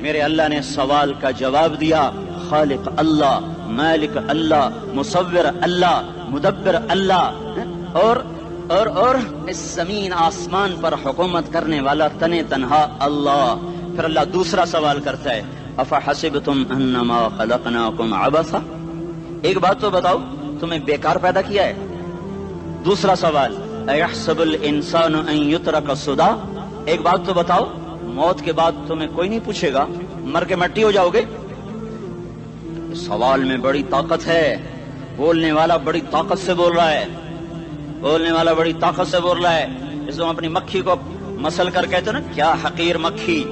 میرے اللہ نے سوال کا جواب دیا، خالق اللہ، مالک اللہ، مصور اللہ، مدبر اللہ، اور اس زمین آسمان پر حکومت کرنے والا تنے تنہا اللہ۔ پھر اللہ دوسرا سوال کرتا ہے، افحسبتم انما خلقناکم عبثا، ایک بات تو بتاؤ تمہیں بیکار پیدا کیا ہے؟ دوسرا سوال، ایحسب الانسان ان یترک سدی، ایک بات تو بتاؤ موت کے بعد تمہیں کوئی نہیں پوچھے گا، مر کے مٹی ہو جاؤ گے؟ سوال میں بڑی طاقت ہے، بولنے والا بڑی طاقت سے بول رہا ہے، بولنے والا بڑی طاقت سے بول رہا ہے۔ اس کو اپنی مکھی کو مسل کر کہتے نا، کیا حقیر مکھی،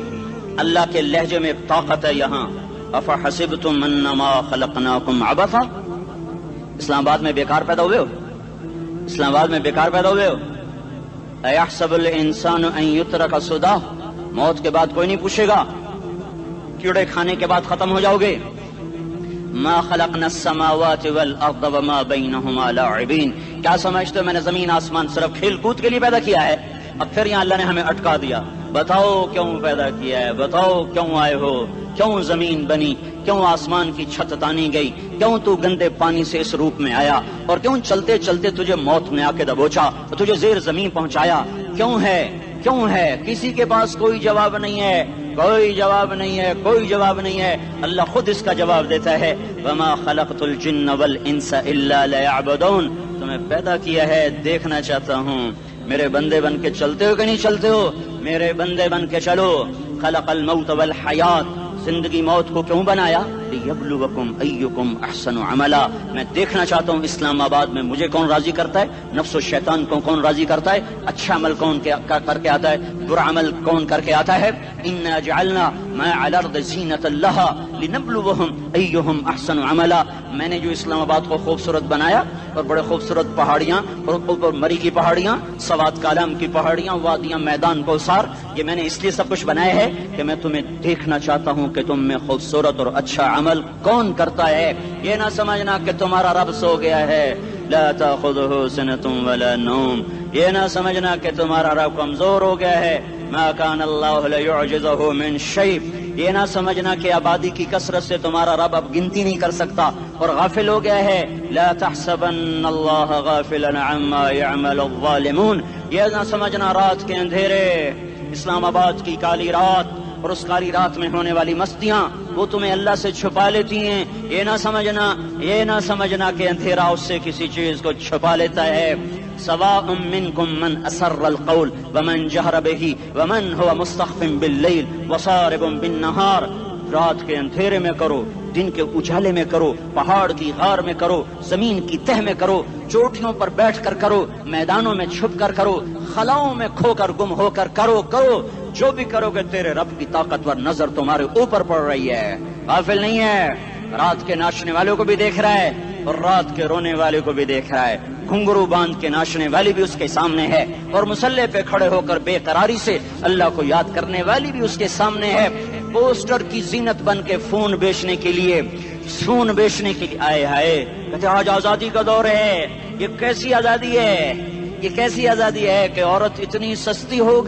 اللہ کے لہجے میں طاقت ہے یہاں۔ افحسبتم انما خلقناکم عبثا، اسلام آباد میں بیکار پیدا ہوئے ہو؟ اسلام آباد میں بیکار پیدا ہوئے ہو؟ ایحسب الانسان ان یترک سدی، موت کے بعد کوئی نہیں پوچھے گا، کیڑے کھانے کے بعد ختم ہو جاؤ گے۔ ما خلقنا السماوات والارض وما بینہما لاعبین، کیا سمجھتے ہو میں نے زمین آسمان صرف کھیل کود کے لیے پیدا کیا ہے؟ اب پھر یہاں اللہ نے ہمیں اٹکا دیا، بتاؤ کیوں پیدا کیا ہے، بتاؤ کیوں آئے ہو، کیوں زمین بنی، کیوں آسمان کی چھت تانی گئی، کیوں تو گندے پانی سے اس روپ میں آیا، اور کیوں چلتے چلتے تجھے موت نے آ کے دبوچا اور تجھے زیر زمین پہنچایا، کیوں ہے، کیوں ہے؟ کسی کے پاس کوئی جواب نہیں ہے، کوئی جواب نہیں ہے، کوئی جواب نہیں ہے، اللہ خود اس کا جواب دیتا ہے، وما خلقت الجن والانس الا لیعبدون، تمہیں پیدا کیا ہے دیکھنا چاہتا ہوں، میرے بندے بن کے چلتے ہو کہ نہیں چلتے ہو؟ میرے بندے بن کے چلو۔ خلق الموت والحیات، زندگی موت کو کیوں بنایا؟ لیبلوکم ایکم احسن عملا، میں دیکھنا چاہتا ہوں اسلام آباد میں مجھے کون راضی کرتا ہے، نفس و شیطان کو کون راضی کرتا ہے، اچھا عمل کون کر کے آتا ہے، برا عمل کون کر کے آتا ہے۔ انا جعلنا ما علی الارض زینۃ لہا لنبلوہم ایہم احسن عملا، میں نے جو اسلام آباد کو خوبصورت بنایا، اور بڑے خوبصورت پہاڑیاں، اور اوپر مری کی پہاڑیاں، سوات کالام کی پہاڑیاں، وادیاں، میدان کوثر، یہ میں نے اس لیے سب کچھ بنایا ہے کہ میں تمہیں دیکھنا چاہتا ہوں کہ تم میں خوبصورت اور اچھا عمل کون کرتا ہے۔ یہ نہ سمجھنا کہ تمہارا رب سو گیا ہے، لا تأخذہ سنۃ ولا نوم، یہ نہ سمجھنا کہ تمہارا رب کمزور ہو گیا ہے، ما کان اللہ لیعجزہ من شیء، یہ نہ سمجھنا کہ آبادی کی کثرت سے تمہارا رب اب گنتی نہیں کر سکتا اور غافل ہو گیا ہے، لا تحسبن اللہ غافلا عما يعمل الظالمون، یہ نہ سمجھنا رات کے اندھیرے، اسلام آباد کی کالی رات اور اس کالی رات میں ہونے والی مستیاں وہ تمہیں اللہ سے چھپا لیتی ہیں، یہ نہ سمجھنا کہ اندھیرا اس سے کسی چیز کو چھپا لیتا ہے۔ سواء منکم من اسر القول ومن جہر بہ ومن هو مستخف باللیل وصارب بالنہار، رات کے اندھیرے میں کرو، دن کے اجالے میں کرو، پہاڑ کی غار میں کرو، زمین کی تہ میں کرو، چوٹیوں پر بیٹھ کر کرو، میدانوں میں چھپ کر کرو، خلاؤں میں کھو کر گم ہو کر کرو، جو بھی کرو گے تیرے رب کی طاقتور نظر تمہارے اوپر پڑ رہی ہے، غافل نہیں ہے، رات کے ناچنے والوں کو بھی دیکھ رہا ہے اور رات کے رونے والے کو بھی دیکھ رہا ہے، گھنگرو باندھ کے ناچنے والی بھی اس کے سامنے ہے اور مسلح پہ کھڑے ہو کر بے قراری سے اللہ کو یاد کرنے والی بھی اس کے سامنے ہے، پوسٹر کی زینت بن کے فون بیچنے کے لیے آئے ہائے کہتے آج آزادی کا دور ہے، یہ کیسی آزادی ہے، یہ کیسی آزادی ہے کہ عورت اتنی سستی ہو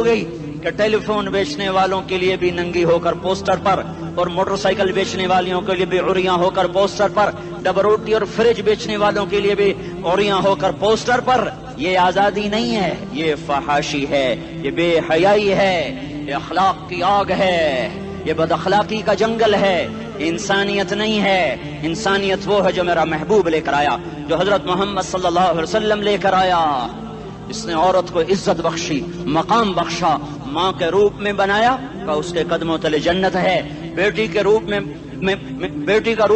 گئی کہ ٹیلی فون بیچنے والوں کے لیے بھی ننگی ہو کر پوسٹر پر، اور موٹر سائیکل بیچنے والوں کے لیے بھی عریاں ہو کر پوسٹر پر، ڈبل روٹی اور فریج بیچنے والوں کے لیے بھی عریاں ہو کر پوسٹر پر۔ یہ آزادی نہیں ہے، یہ فحاشی ہے، یہ بے حیائی ہے، یہ اخلاق کی آگ ہے، یہ بد اخلاقی کا جنگل ہے، انسانیت نہیں ہے۔ انسانیت وہ ہے جو میرا محبوب لے کر آیا، جو حضرت محمد صلی اللہ علیہ وسلم لے کر آیا، اس نے عورت کو عزت بخشی، مقام بخشا، ماں کے روپ میں بنایا کہ اس کے قدموں تلے جنت ہے، بیٹی کے روپ میں بیٹی کا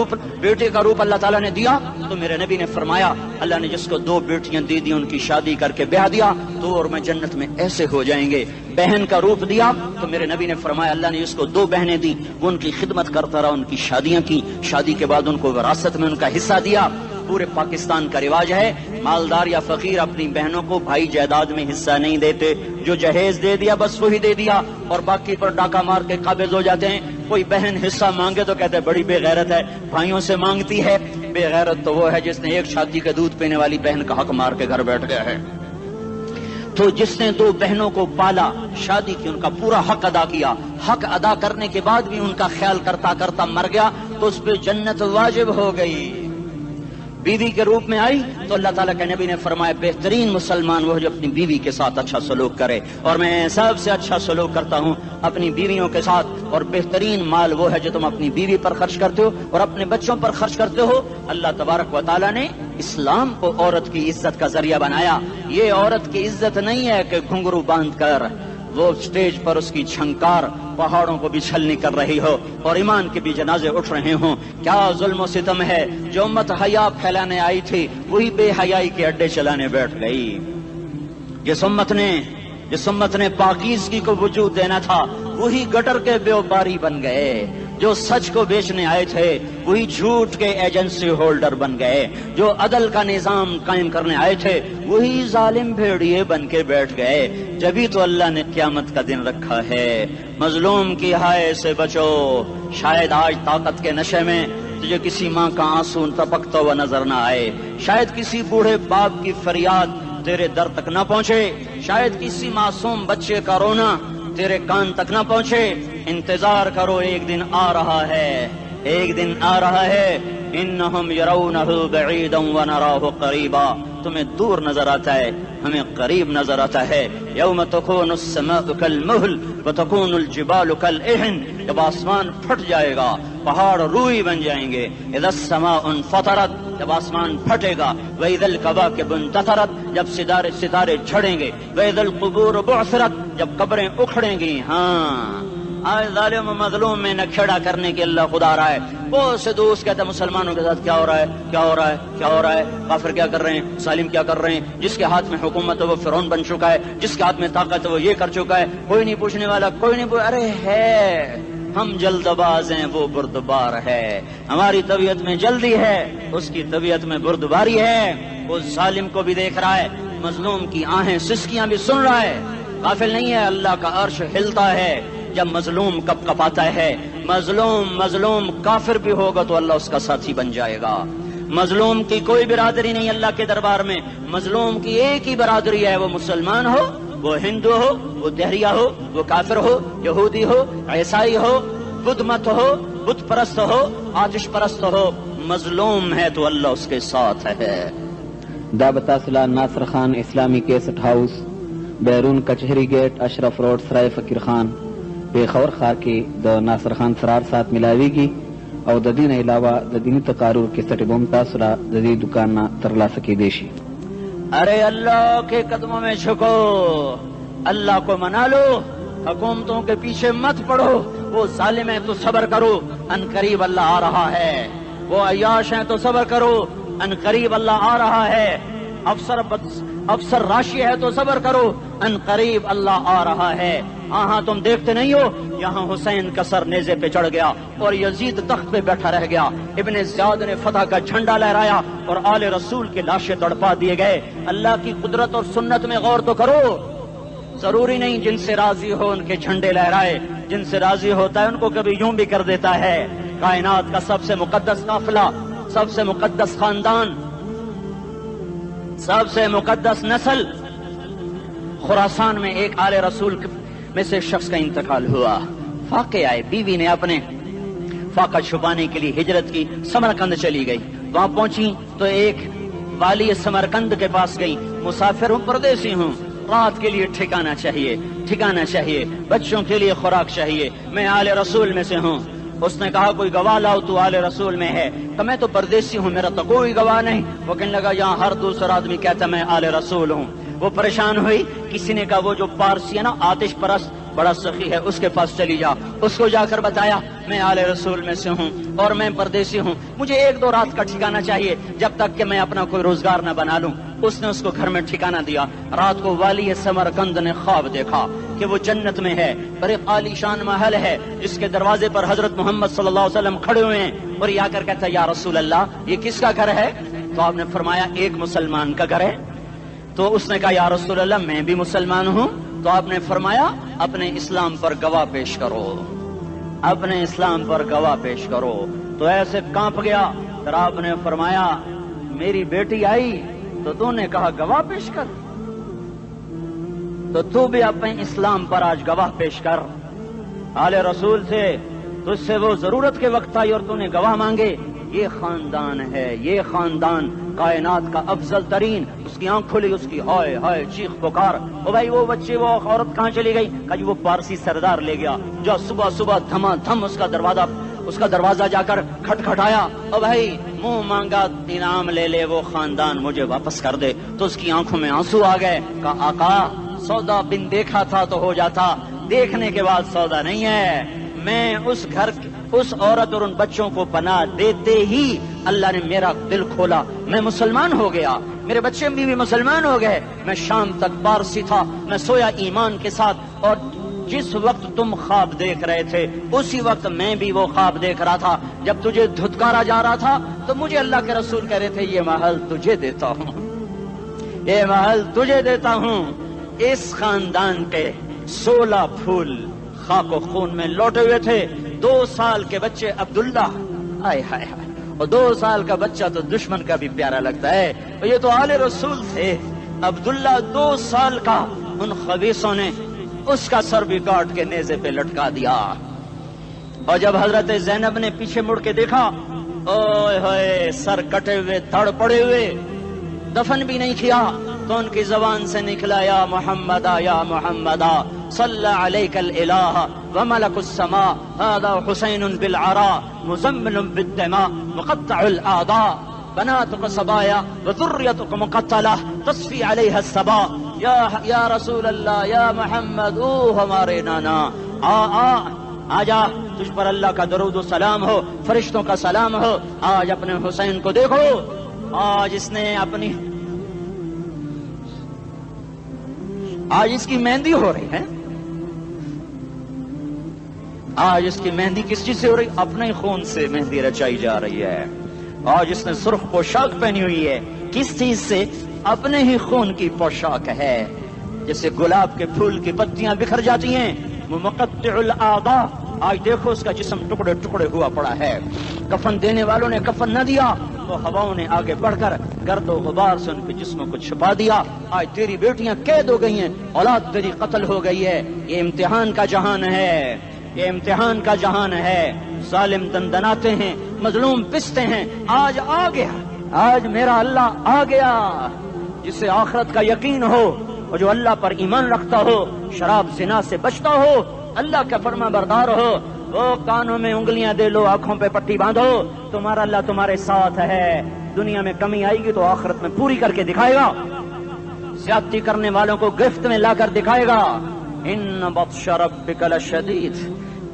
روپ اللہ تعالیٰ نے دیا تو میرے نبی نے فرمایا اللہ نے جس کو 2 بیٹیاں دی ان کی شادی کر کے بیاہ دیا تو اور میں جنت میں ایسے ہو جائیں گے۔ بہن کا روپ دیا تو میرے نبی نے فرمایا اللہ نے جس کو 2 بہنیں دی وہ ان کی خدمت کرتا رہا، ان کی شادیاں کی، شادی کے بعد ان کو وراثت میں ان کا حصہ دیا۔ پورے پاکستان کا رواج ہے مالدار یا فقیر اپنی بہنوں کو بھائی جائیداد میں حصہ نہیں دیتے، جو جہیز دے دیا بس وہی دے دیا اور باقی پر ڈاکہ مار کے قابض ہو جاتے ہیں۔ کوئی بہن حصہ مانگے تو کہتے ہیں بڑی بے غیرت ہے، بھائیوں سے مانگتی ہے۔ بے غیرت تو وہ ہے جس نے ایک چھاتی کے دودھ پینے والی بہن کا حق مار کے گھر بیٹھ گیا ہے۔ تو جس نے دو بہنوں کو پالا، شادی کی، ان کا پورا حق ادا کیا، حق ادا کرنے کے بعد بھی ان کا خیال کرتا کرتا مر گیا تو اس پہ جنت واجب ہو گئی۔ بیوی کے روپ میں آئی تو اللہ تعالیٰ کے نبی نے فرمایا بہترین مسلمان وہ جو اپنی بیوی کے ساتھ اچھا سلوک کرے، اور میں سب سے اچھا سلوک کرتا ہوں اپنی بیویوں کے ساتھ، اور بہترین مال وہ ہے جو تم اپنی بیوی پر خرچ کرتے ہو اور اپنے بچوں پر خرچ کرتے ہو۔ اللہ تبارک و تعالیٰ نے اسلام کو عورت کی عزت کا ذریعہ بنایا۔ یہ عورت کی عزت نہیں ہے کہ گھنگرو باندھ کر وہ اسٹیج پر اس کی چھنکار پہاڑوں کو بھی چھلنی کر رہی ہو اور ایمان کے بھی جنازے اٹھ رہے ہوں۔ کیا ظلم و ستم ہے، جو امت حیا پھیلانے آئی تھی وہی بے حیائی کے اڈے چلانے بیٹھ گئی۔ جس امت نے پاکیزگی کو وجود دینا تھا وہی گٹر کے بیوباری بن گئے، جو سچ کو بیچنے آئے تھے وہی جھوٹ کے ایجنسی ہولڈر بن گئے، جو عدل کا نظام قائم کرنے آئے تھے وہی ظالم بھیڑیے بن کے بیٹھ گئے۔ جبھی تو اللہ نے قیامت کا دن رکھا ہے۔ مظلوم کی ہائے سے بچو، شاید آج طاقت کے نشے میں تجھے کسی ماں کا آنسو ٹپکتا ہوا نظر نہ آئے، شاید کسی بوڑھے باپ کی فریاد تیرے در تک نہ پہنچے، شاید کسی معصوم بچے کا رونا تیرے کان تک نہ پہنچے۔ انتظار کرو، ایک دن آ رہا ہے، ایک دن آ رہا ہے۔ انہم یرونہ بعیدا ونراہ قریبا، تمہیں دور نظر آتا ہے، ہمیں قریب نظر آتا ہے۔ یوم تکون السماء کالمہل وتکون الجبال کالعہن، جب آسمان پھٹ جائے گا پہاڑ روئی بن جائیں گے۔ اذا السماء انفطرت، جب آسمان پھٹے گا۔ واذا الکواکب انتثرت، جب ستارے جھڑیں گے۔ واذا القبور بعثرت، جب قبریں اکھڑیں گی۔ ہاں آج ظالم و مظلوم میں نہ کھیڑا کرنے کے اللہ خدا رہا ہے۔ بہت سے دوست کہتے ہیں مسلمانوں کے ساتھ کیا ہو رہا ہے، کیا ہو رہا ہے، کیا ہو رہا ہے، کافر کیا کر رہے ہیں، ظالم کیا کر رہے ہیں، جس کے ہاتھ میں حکومت ہے وہ فرعون بن چکا ہے، جس کے ہاتھ میں طاقت ہے وہ یہ کر چکا ہے، کوئی نہیں پوچھنے والا، کوئی نہیں ارے ہے، ہم جلد باز ہیں وہ بردبار ہے۔ ہماری طبیعت میں جلدی ہے، اس کی طبیعت میں بردباری ہے۔ وہ ظالم کو بھی دیکھ رہا ہے، مظلوم کی آہیں سسکیاں بھی سن رہا ہے، غافل نہیں ہے۔ اللہ کا عرش ہلتا ہے جب مظلوم کپ کپاتا ہے۔ مظلوم کافر بھی ہوگا تو اللہ اس کا ساتھی بن جائے گا۔ مظلوم کی کوئی برادری نہیں اللہ کے دربار میں، مظلوم کی ایک ہی برادری ہے، وہ مسلمان ہو، وہ ہندو ہو، وہ دہریہ ہو، وہ کافر ہو، یہودی ہو، عیسائی ہو، بدھ مت ہو، بت پرست ہو، آتش پرست ہو، مظلوم ہے تو اللہ اس کے ساتھ ہے۔ دعوت اصلاح ناصر خان اسلامی کیسٹ ہاؤس، بیرون کچہری گیٹ، اشرف روڈ، سرائے فقیر خان، پیښور ښار کې د ناصر خان سرار سات ملاویږي او د دې نه علاوه د دیني تقارر کیسټ به هم تاسو را د دې دکان نه ترلاسه کیدی شي۔ ارے اللہ کے قدموں میں جھکو، اللہ کو منا لو، حکومتوں کے پیچھے مت پڑو۔ وہ ظالم ہیں تو صبر کرو، ان قریب اللہ آ رہا ہے۔ وہ عیاش ہیں تو صبر کرو، ان قریب اللہ آ رہا ہے۔ افسر راشی ہے تو صبر کرو، ان قریب اللہ آ رہا ہے۔ ہاں تم دیکھتے نہیں ہو، یہاں حسین کا سر نیزے پہ چڑھ گیا اور یزید تخت پہ بیٹھا رہ گیا، ابن زیاد نے فتح کا جھنڈا لہرایا اور آل رسول کے لاشیں تڑپا دیے گئے۔ اللہ کی قدرت اور سنت میں غور تو کرو۔ ضروری نہیں جن سے راضی ہو ان کے جھنڈے لہرائے، جن سے راضی ہوتا ہے ان کو کبھی یوں بھی کر دیتا ہے۔ کائنات کا سب سے مقدس قافلہ، سب سے مقدس خاندان، سب سے مقدس نسل، خراسان میں ایک آل رسول میں سے شخص کا انتقال ہوا۔ فاقے آئے، بیوی نے اپنے فاقہ چھپانے کے لیے ہجرت کی، سمرقند چلی گئی۔ وہاں پہنچی تو ایک والی سمرقند کے پاس گئی، مسافر ہوں، پردیسی ہوں، رات کے لیے ٹھکانا چاہیے، بچوں کے لیے خوراک چاہیے، میں آل رسول میں سے ہوں۔ اس نے کہا کوئی گواہ لاؤ، تو آل رسول میں ہے؟ کہ میں تو پردیسی ہوں، میرا تو کوئی گواہ نہیں۔ وہ کہنے لگا یہاں ہر دوسرا آدمی کہتا میں آل رسول ہوں۔ وہ پریشان ہوئی، کسی نے کہا وہ جو پارسی ہے نا آتش پرست بڑا سخی ہے، اس کے پاس چلی جا۔ اس کو جا کر بتایا میں آل رسول میں سے ہوں اور میں پردیسی ہوں، مجھے 1-2 رات کا ٹھکانہ چاہیے جب تک کہ میں اپنا کوئی روزگار نہ بنا لوں۔ اس نے اس کو گھر میں ٹھکانہ دیا۔ رات کو والی سمرقند نے خواب دیکھا کہ وہ جنت میں ہے، بڑے عالی شان محل ہے جس کے دروازے پر حضرت محمد صلی اللہ علیہ وسلم کھڑے ہوئے ہیں، اور یہ آ کر کہتا ہے یا رسول اللہ یہ کس کا گھر ہے؟ تو آپ نے فرمایا ایک مسلمان کا گھر ہے۔ تو اس نے کہا یا رسول اللہ میں بھی مسلمان ہوں۔ تو آپ نے فرمایا اپنے اسلام پر گواہ پیش کرو، اپنے اسلام پر گواہ پیش کرو۔ تو ایسے کانپ گیا، پھر آپ نے فرمایا میری بیٹی آئی تو نے کہا گواہ پیش کر۔ تو تو بھی اپنے اسلام پر آج گواہ پیش کر. آل رسول سے تجھ سے وہ ضرورت کے وقت آئی اور تو نے گواہ مانگے. یہ خاندان ہے، یہ خاندان کائنات کا افضل ترین. اس کی آنکھ کھلی، اس کی ہائے ہائے چیخ پکار. او بھائی وہ بچے، وہ عورت کہاں چلی گئی؟ کہ وہ پارسی سردار لے گیا جو صبح صبح دھما دھم اس کا دروازہ جا کر کھٹکھٹایا. او بھائی منہ مانگا انعام لے لے، وہ خاندان مجھے واپس کر دے. تو اس کی آنکھوں میں آنسو آ گئے. کہا آقا سودا بن دیکھا تھا تو ہو جاتا، دیکھنے کے بعد سودا نہیں ہے. میں اس گھر اس عورت اور ان بچوں کو پناہ دیتے ہی اللہ نے میرا دل کھولا، میں مسلمان ہو گیا، میرے بچے بھی مسلمان ہو گئے. میں شام تک پارسی تھا، میں سویا ایمان کے ساتھ، اور جس وقت تم خواب دیکھ رہے تھے اسی وقت میں بھی وہ خواب دیکھ رہا تھا. جب تجھے دھتکارا جا رہا تھا تو مجھے اللہ کے رسول کہہ رہے تھے یہ محل تجھے دیتا ہوں، یہ محل تجھے دیتا ہوں. اس خاندان کے 16 پھول خاک و خون میں لوٹے ہوئے تھے. 2 سال کے بچے عبداللہ، ہائے ہائے ہائے، اور 2 سال کا بچہ تو دشمن کا بھی پیارا لگتا ہے. یہ تو آل رسول تھے. عبداللہ 2 سال کا، ان خبیثوں نے اس کا سر بھی کاٹ کے نیزے پہ لٹکا دیا. اور جب حضرت زینب نے پیچھے مڑ کے دیکھا، اوئے ہوئے سر کٹے ہوئے، دھڑ پڑے ہوئے، دفن بھی نہیں کیا، تو ان کی زبان سے نکلا یا محمدا یا محمدا صلی علیک الالہ وملک السماء هذا حسین بالعراء مزمل بالدماء مقطع الاعضاء بناتك صبايا وذريتك مقتلہ تصفی علیہ الصبا. یا رسول اللہ، یا محمد، او ہمارے نانا، آ جا، تجھ پر اللہ کا درود و سلام ہو، فرشتوں کا سلام ہو. آج اپنے حسین کو دیکھو، آج اس نے آج اس کی مہندی ہو رہی ہے. آج اس کی مہندی کس چیز سے ہو رہی؟ اپنے خون سے مہندی رچائی جا رہی ہے. آج اس نے سرخ پوشاک پہنی ہوئی ہے، کس چیز سے؟ اپنے ہی خون کی پوشاک ہے. جیسے گلاب کے پھول کی پتیاں بکھر جاتی ہیں، وہ مقطع الاعضاء. آج دیکھو اس کا جسم ٹکڑے ٹکڑے ہوا پڑا ہے. کفن دینے والوں نے کفن نہ دیا تو ہواؤں نے آگے بڑھ کر گرد و غبار سے ان کے جسموں کو چھپا دیا. آج تیری بیٹیاں قید ہو گئی ہیں، اولاد تیری قتل ہو گئی ہے. یہ امتحان کا جہان ہے، یہ امتحان کا جہان ہے. ظالم دندناتے ہیں، مظلوم پستے ہیں. آج آ گیا، آج میرا اللہ آ گیا. جسے آخرت کا یقین ہو اور جو اللہ پر ایمان رکھتا ہو، شراب زنا سے بچتا ہو، اللہ کا فرما بردار ہو، وہ کانوں میں انگلیاں دے لو، آنکھوں پہ پٹی باندھو، تمہارا اللہ تمہارے ساتھ ہے. دنیا میں کمی آئے گی تو آخرت میں پوری کر کے دکھائے گا. زیادتی کرنے والوں کو گرفت میں لا کر دکھائے گا. ان بطش ربک لشدید،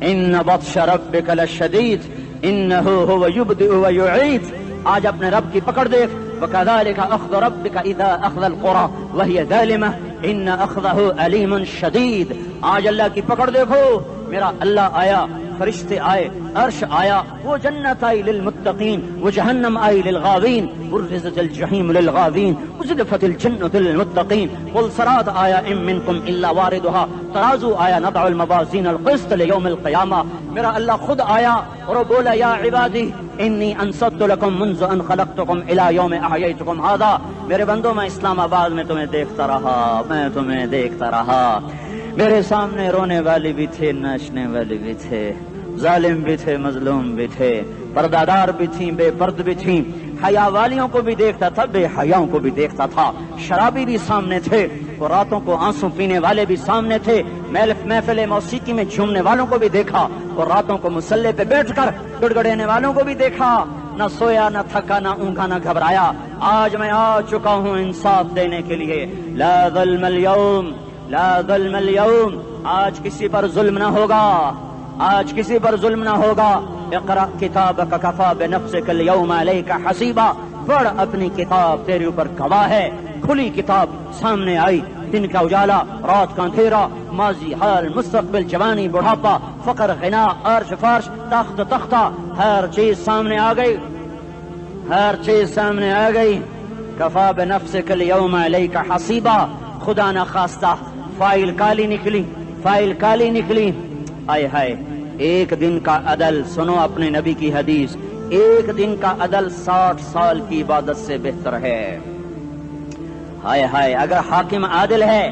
ان بطش ربک لشدید انہ هو یبدئ ویعید. آج اپنے رب کی پکڑ دیکھ. وکذالک اخذ ربک اذا اخذ القری وہی ظالمہ ان اخذہ علیم شدید. آج اللہ کی پکڑ دیکھو. میرا اللہ آیا، فرشتے آئے، عرش آیا، وہ جنت آئی للمتقین، وہ جہنم آئی للغاوین، برزت الجحیم للغاوین، وزلفت الجنت للمتقین. والصراط آیا ان منکم الا واردها، ترازو آیا نضع الموازین القسط لیوم القیامہ. میرا اللہ خود آیا اور وہ بولا یا عبادی انی انصت لکم منذ ان خلقتکم الی یوم احییتکم ھذا. میرے بندوں، میں اسلام آباد میں تمہیں دیکھتا رہا، میں تمہیں دیکھتا رہا. میرے سامنے رونے والے بھی تھے، ناچنے والے بھی تھے، ظالم بھی تھے، مظلوم بھی تھے، پردادار بھی تھیں، بے پرد بھی تھیں. حیا والیوں کو بھی دیکھتا تھا، بے حیاؤں کو بھی دیکھتا تھا. شرابی بھی سامنے تھے، اور راتوں کو آنسو پینے والے بھی سامنے تھے. محفل موسیقی میں جھومنے والوں کو بھی دیکھا، اور راتوں کو مسلح پہ بیٹھ کر گڑگڑانے والوں کو بھی دیکھا. نہ سویا، نہ تھکا، نہ اونگا، نہ گھبرایا. آج میں آ چکا ہوں انصاف دینے کے لیے. لا ظلم اليوم، لا ظلم اليوم. آج کسی پر ظلم نہ ہوگا، آج کسی پر ظلم نہ ہوگا. اقرأ کتابک کفا بنفسک اليوم علیک حسیبا. پڑھ، اپنی کتاب تیرے اوپر گواہ ہے. کھلی کتاب سامنے آئی. دن کا اجالا، رات کا اندھیرا، ماضی، حال، مستقبل، جوانی، بڑھاپا، فقر، غنا، عرش، فرش، تخت، تختہ، ہر چیز سامنے آ گئی، ہر چیز سامنے آ گئی. کفا بنفسک اليوم علیک حسیبا. خدا نہ خواستہ فائل کالی نکلی، فائل کالی نکلی. آئے ہائے، ایک دن کا عدل، سنو اپنے نبی کی حدیث، ایک دن کا عدل 60 سال کی عبادت سے بہتر ہے. ہائے ہائے، اگر حاکم عادل ہے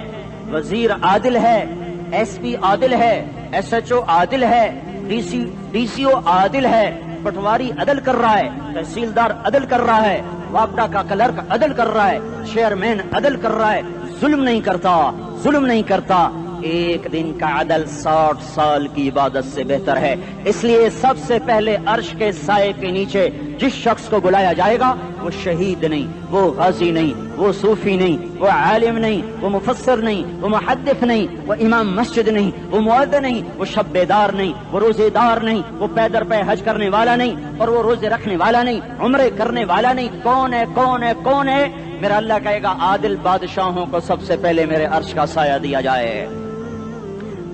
وزیر عادل ہے، ایس پی عادل ہے، ایس ایچ او عادل ہے، ڈی سی او عادل ہے، پٹواری عدل کر رہا ہے، تحصیلدار عدل کر رہا ہے، وابڈا کا کلرک عدل کر رہا ہے، چیئرمین عدل کر رہا ہے، ظلم نہیں کرتا، ظلم نہیں کرتا۔ ایک دن کا عدل 60 سال کی عبادت سے بہتر ہے۔ اس لیے سب سے پہلے عرش کے سائے کے نیچے جس شخص کو بلایا جائے گا وہ شہید نہیں، وہ غازی نہیں، وہ صوفی نہیں، وہ عالم نہیں، وہ مفسر نہیں، وہ محدث نہیں، وہ امام مسجد نہیں، وہ مؤذن نہیں، وہ شب بیدار نہیں، وہ روزے دار نہیں، وہ پیدر پہ حج کرنے والا نہیں، اور وہ روزے رکھنے والا نہیں، عمرے کرنے والا نہیں۔ کون ہے کون ہے کون ہے؟ میرا اللہ کہے گا عادل بادشاہوں کو سب سے پہلے میرے عرش کا سایہ دیا جائے۔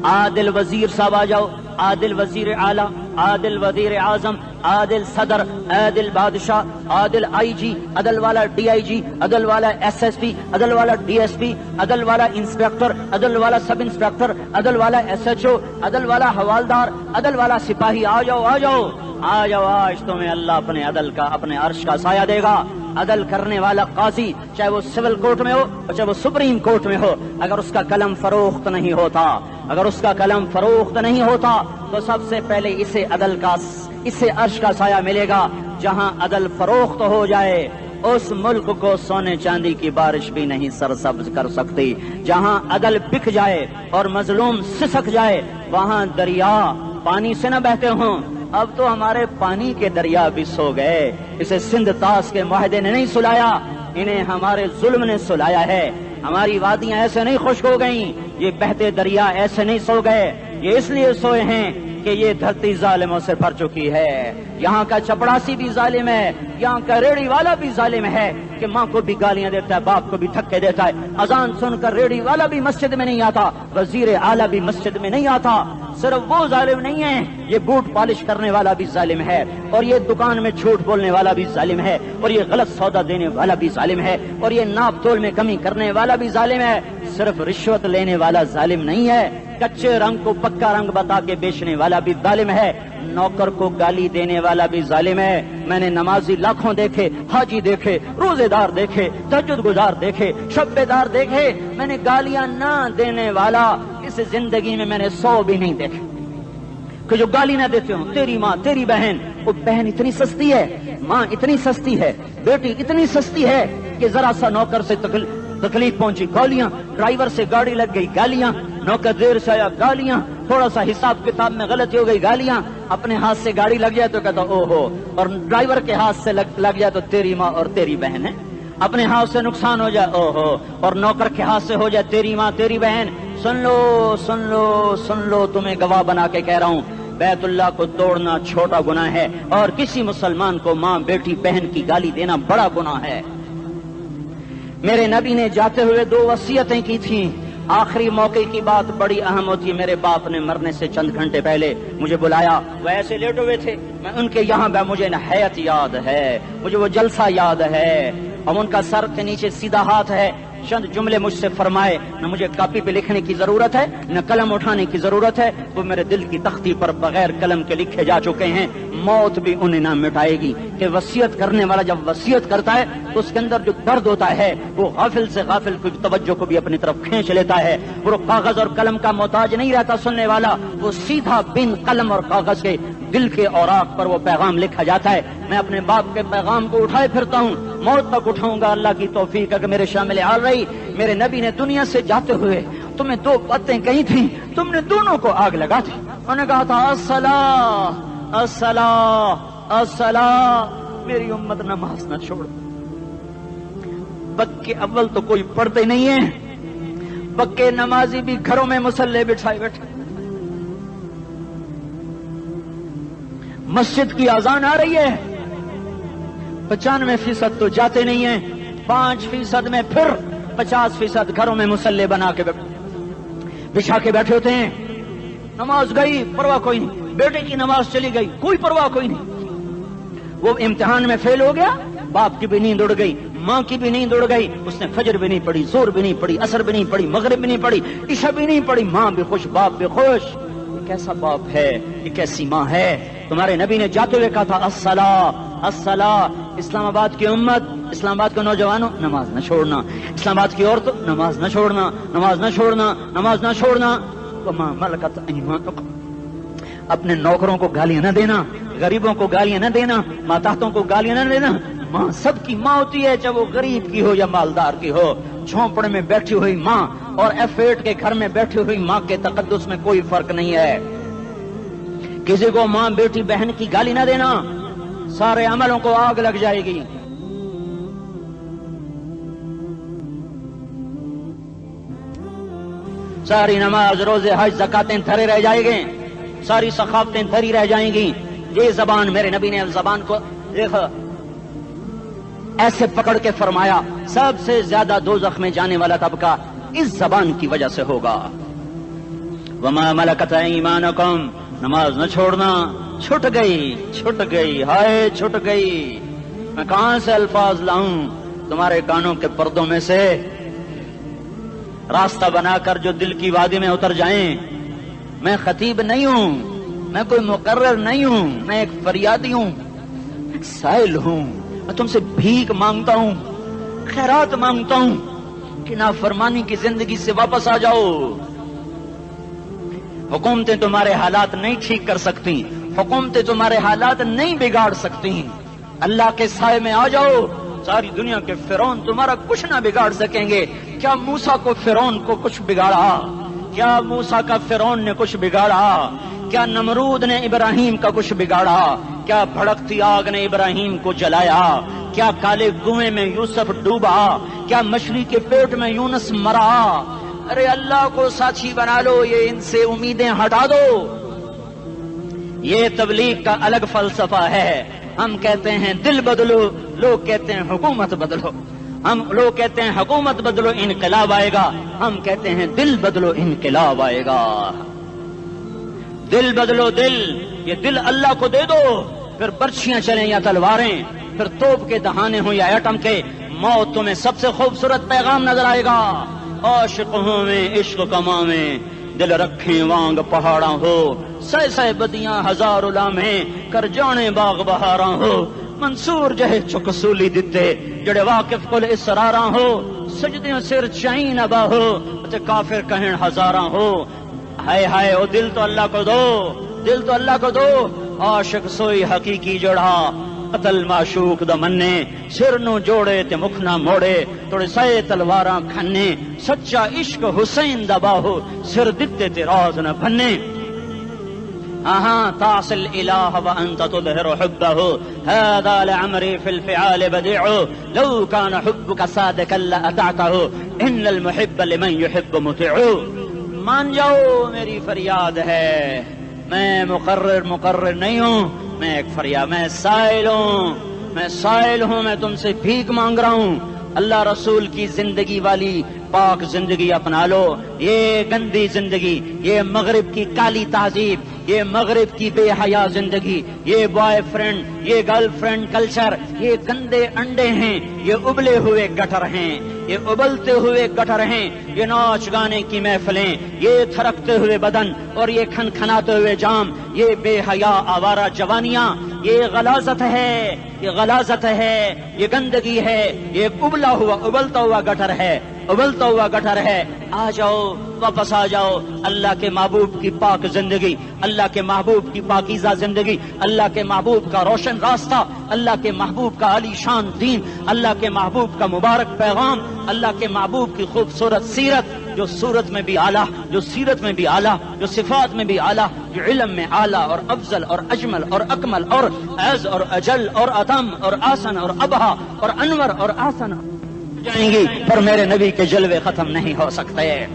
عادل وزیر صاحب آ جاؤ، عادل وزیر اعلیٰ، عادل وزیر اعظم، عادل صدر، عادل بادشاہ، عادل آئی جی، عدل والا ڈی آئی جی، عدل والا ایس ایس پی، عدل والا ڈی ایس پی، عدل والا انسپیکٹر، عدل والا سب انسپیکٹر، عدل والا ایس ایچ او، عدل والا حوالدار، عدل والا سپاہی۔ آ جاؤ آ جاؤ آ جاؤ، آج تمہیں اللہ اپنے عدل کا، اپنے عرش کا سایہ دے گا۔ عدل کرنے والا قاضی چاہے وہ سول کورٹ میں ہو چاہے وہ سپریم کورٹ میں ہو، اگر اس کا قلم فروخت نہیں ہوتا، اگر اس کا قلم فروخت نہیں ہوتا تو سب سے پہلے اسے عدل کا، اسے عرش کا سایہ ملے گا۔ جہاں عدل فروخت ہو جائے اس ملک کو سونے چاندی کی بارش بھی نہیں سرسبز کر سکتی۔ جہاں عدل بک جائے اور مظلوم سسک جائے وہاں دریا پانی سے نہ بہتے ہوں۔ اب تو ہمارے پانی کے دریا بھی سو گئے، اسے سندھ طاس کے معاہدے نے نہیں سلایا، انہیں ہمارے ظلم نے سلایا ہے۔ ہماری وادیاں ایسے نہیں خشک ہو گئیں، یہ بہتے دریا ایسے نہیں سو گئے، یہ اس لیے سوئے ہیں کہ یہ دھرتی ظالموں سے بھر چکی ہے۔ یہاں کا چپڑاسی بھی ظالم ہے، یہاں کا ریڑی والا بھی ظالم ہے کہ ماں کو بھی گالیاں دیتا ہے، باپ کو بھی دھکے دیتا ہے۔ اذان سن کر ریڑی والا بھی مسجد میں نہیں آتا، وزیر اعلیٰ بھی مسجد میں نہیں آتا۔ صرف وہ ظالم نہیں ہے، یہ بوٹ پالش کرنے والا بھی ظالم ہے، اور یہ دکان میں جھوٹ بولنے والا بھی ظالم ہے، اور یہ غلط سودا دینے والا بھی ظالم ہے، اور یہ ناپ تول میں کمی کرنے والا بھی ظالم ہے۔ صرف رشوت لینے والا ظالم نہیں ہے، کچے رنگ کو پکا رنگ بتا کے بیچنے والا بھی ظالم ہے، نوکر کو گالی دینے والا بھی ظالم ہے۔ میں نے نمازی لاکھوں دیکھے، حاجی دیکھے، روزے دار دیکھے، تہجد گزار دیکھے، شب بیدار دیکھے، میں نے گالیاں نہ دینے والا اس زندگی میں میں نے 100 بھی نہیں دیکھے کہ جو گالی نہ دیتے ہوں۔ تیری ماں، تیری بہن، وہ بہن اتنی سستی ہے، ماں اتنی سستی ہے، بیٹی اتنی سستی ہے کہ ذرا سا نوکر سے تکلیف پہنچی گالیاں، ڈرائیور سے گاڑی لگ گئی گالیاں، نوکر دیر سے آیا گالیاں، تھوڑا سا حساب کتاب میں غلطی ہو گئی گالیاں، اپنے ہاتھ سے گاڑی لگ جائے تو کہتا او ہو، اور ڈرائیور کے ہاتھ سے لگ جائے تو تیری ماں اور تیری بہن ہے، اپنے ہاتھ سے نقصان ہو جائے او ہو، اور نوکر کے ہاتھ سے ہو جائے تیری ماں تیری بہن۔ سن لو سن لو سن لو، تمہیں گواہ بنا کے کہہ رہا ہوں، بیت اللہ کو توڑنا چھوٹا گناہ ہے، اور کسی مسلمان کو ماں بیٹی بہن کی گالی دینا بڑا گناہ ہے۔ میرے نبی نے جاتے ہوئے 2 وصیتیں کی تھیں، آخری موقع کی بات بڑی اہم ہوتی ہے۔ میرے باپ نے مرنے سے چند گھنٹے پہلے مجھے بلایا، وہ ایسے لیٹے ہوئے تھے، میں ان کے یہاں مجھے نہایت یاد ہے، مجھے وہ جلسہ یاد ہے، اور ان کا سر کے نیچے سیدھا ہاتھ ہے۔ چند جملے مجھ سے فرمائے، نہ مجھے کاپی پہ لکھنے کی ضرورت ہے نہ قلم اٹھانے کی ضرورت ہے، وہ میرے دل کی تختی پر بغیر قلم کے لکھے جا چکے ہیں، موت بھی انہیں نہ مٹائے گی۔ کہ وصیت کرنے والا جب وصیت کرتا ہے تو اس کے اندر جو درد ہوتا ہے وہ غافل سے غافل کی توجہ کو بھی اپنی طرف کھینچ لیتا ہے، وہ کاغذ اور قلم کا محتاج نہیں رہتا سننے والا، وہ سیدھا بن قلم اور کاغذ کے دل کے اوراق پر وہ پیغام لکھا جاتا ہے۔ میں اپنے باپ کے پیغام کو اٹھائے پھرتا ہوں، موت تک اٹھاؤں گا، اللہ کی توفیق ہے کہ میرے شامل حال رہی۔ میرے نبی نے دنیا سے جاتے ہوئے تمہیں 2 باتیں کہی تھیں، تم نے دونوں کو آگ لگا دی۔ انہوں نے کہا تھا الصلاۃ الصلاۃ الصلاۃ، میری امت نماز نہ چھوڑ۔ پکے اول تو کوئی پڑھتے نہیں ہے، پکے نمازی بھی گھروں میں مصلے بٹھائے بیٹھے۔ مسجد کی اذان آ رہی ہے، 95% تو جاتے نہیں ہیں، 5% میں پھر 50% گھروں میں مصلے بنا کے بچھا کے بیٹھے ہوتے ہیں۔ نماز گئی پرواہ کوئی نہیں، بیٹے کی نماز چلی گئی کوئی پرواہ کوئی نہیں۔ وہ امتحان میں فیل ہو گیا، باپ کی بھی نیند اڑ گئی، ماں کی بھی نیند اڑ گئی، اس نے فجر بھی نہیں پڑھی، زور بھی نہیں پڑھی، عصر بھی نہیں پڑھی، مغرب بھی نہیں پڑھی، عشاء بھی نہیں پڑھی، ماں بھی خوش باپ بھی خوش۔ یہ کیسا باپ ہے، یہ کیسی ماں ہے؟ تمہارے نبی نے جاتے ہوئے کہا تھا الصلاۃ الصلاۃ، اسلام آباد کی امت، اسلام آباد کے نوجوانوں، نماز نہ چھوڑنا، اسلام آباد کی عورتوں، نماز نہ چھوڑنا، نماز نہ چھوڑنا، نماز نہ چھوڑنا۔ وما ملکت ایمانکم، اپنے نوکروں کو گالیاں نہ دینا، غریبوں کو گالیاں نہ دینا، ماتحتوں کو گالیاں نہ دینا۔ ماں سب کی ماں ہوتی ہے، چاہے وہ غریب کی ہو یا مالدار کی ہو۔ جھونپڑے میں بیٹھی ہوئی ماں اور F8 کے گھر میں بیٹھی ہوئی ماں کے تقدس میں کوئی فرق نہیں ہے۔ کسی کو ماں بیٹی بہن کی گالی نہ دینا، سارے عملوں کو آگ لگ جائے گی۔ ساری نماز، روزے، حج، زکاتیں دھرے رہ جائیں گے، ساری ثقافتیں دھری رہ جائیں گی۔ یہ زبان، میرے نبی نے زبان کو دیکھا ایسے پکڑ کے فرمایا سب سے زیادہ دوزخ میں جانے والا طبقہ اس زبان کی وجہ سے ہوگا۔ وما ملکت ایمانکم، نماز نہ چھوڑنا۔ چھٹ گئی، ہائے چھٹ گئی۔ میں کہاں سے الفاظ لاؤں تمہارے کانوں کے پردوں میں سے، راستہ بنا کر جو دل کی وادی میں اتر جائیں۔ میں خطیب نہیں ہوں، میں کوئی مقرر نہیں ہوں، میں ایک فریادی ہوں، ایک سائل ہوں۔ میں تم سے بھیک مانگتا ہوں، خیرات مانگتا ہوں کہ نافرمانی کی زندگی سے واپس آ جاؤ۔ حکومتیں تمہارے حالات نہیں ٹھیک کر سکتی، حکومتیں تمہارے حالات نہیں بگاڑ سکتی۔ اللہ کے سائے میں آ جاؤ، ساری دنیا کے فرعون تمہارا کچھ نہ بگاڑ سکیں گے۔ کیا موسیٰ کو فرعون کو کچھ بگاڑا؟ کیا موسیٰ کا فرعون نے کچھ بگاڑا؟ کیا نمرود نے ابراہیم کا کچھ بگاڑا؟ کیا بھڑکتی آگ نے ابراہیم کو جلایا؟ کیا کالے کنویں میں یوسف ڈوبا؟ کیا مچھلی کے پیٹ میں یونس مرا؟ ارے اللہ کو ساتھی بنا لو، یہ ان سے امیدیں ہٹا دو۔ یہ تبلیغ کا الگ فلسفہ ہے۔ ہم کہتے ہیں دل بدلو، لوگ کہتے ہیں حکومت بدلو۔ لوگ کہتے ہیں حکومت بدلو انقلاب آئے گا، ہم کہتے ہیں دل بدلو انقلاب آئے گا۔ دل بدلو، دل، یہ دل اللہ کو دے دو، پھر برچیاں چلیں یا تلواریں، پھر توپ کے دہانے ہوں یا ایٹم کے، موت تمہیں سب سے خوبصورت پیغام نظر آئے گا۔ عاشق ہوں میں عشق کما میں، دل رکھیں وانگ پہاڑاں ہو، سہ بدیاں ہزار لامہیں، کر جانے باغ بہاراں ہو، منصور جہے چکسولی دتے، جڑے واقف کل اسراراں ہو، سجدیوں سر چائیں ابا ہو، تے کافر کہیں ہزاراں ہو۔ ہائے ہائے، او دل تو اللہ کو دو، دل تو اللہ کو دو۔ عاشق سوئی حقیقی جڑا، قتل معشوق دا مننے، سر نو جوڑے تے مکھ نہ موڑے، توڑے سائے تلواراں کھنے، سچا عشق حسین دا باہو، سر دتے تے راز نہ بھنے۔ تعصي الإله وأنت تظهر حبه، هذا لعمري في الفعال بديع، لو كان حبك صادقا لأطعته، إن المحب لمن يحب مطيع۔ مان جاؤ میری فریاد ہے، میں مقرر نہیں ہوں، میں ایک فریاد، میں سائل ہوں، میں تم سے بھیک مانگ رہا ہوں۔ اللہ رسول کی زندگی والی پاک زندگی اپنا لو۔ یہ گندی زندگی، یہ مغرب کی کالی تہذیب، یہ مغرب کی بے حیا زندگی، یہ بوائے فرینڈ، یہ گرل فرینڈ کلچر، یہ گندے انڈے ہیں، یہ ابلے ہوئے گٹر ہیں، یہ ابلتے ہوئے گٹر ہیں، یہ ناچ گانے کی محفلیں، یہ تھرکتے ہوئے بدن اور یہ کھنکھناتے ہوئے جام، یہ بے حیا آوارہ جوانیاں، یہ غلاظت ہے، یہ غلاظت ہے، یہ گندگی ہے، یہ ابلتا ہوا گٹر ہے، ابلتا ہوا گٹر ہے۔ آ جاؤ، واپس آ جاؤ، اللہ کے محبوب کی پاک زندگی، اللہ کے محبوب کی پاکیزہ زندگی، اللہ کے محبوب کا روشن راستہ، اللہ کے محبوب کا عالی شان دین، اللہ کے محبوب کا مبارک پیغام، اللہ کے محبوب کی خوبصورت سیرت، جو صورت میں بھی اعلیٰ، جو سیرت میں بھی اعلیٰ، جو صفات میں بھی اعلیٰ، جو علم میں اعلیٰ اور افضل اور اجمل اور اکمل اور اعز اور اجل اور اتم اور آسن اور ابہا اور انور اور آسن جائیں گی، پر میرے نبی کے جلوے ختم نہیں ہو سکتے۔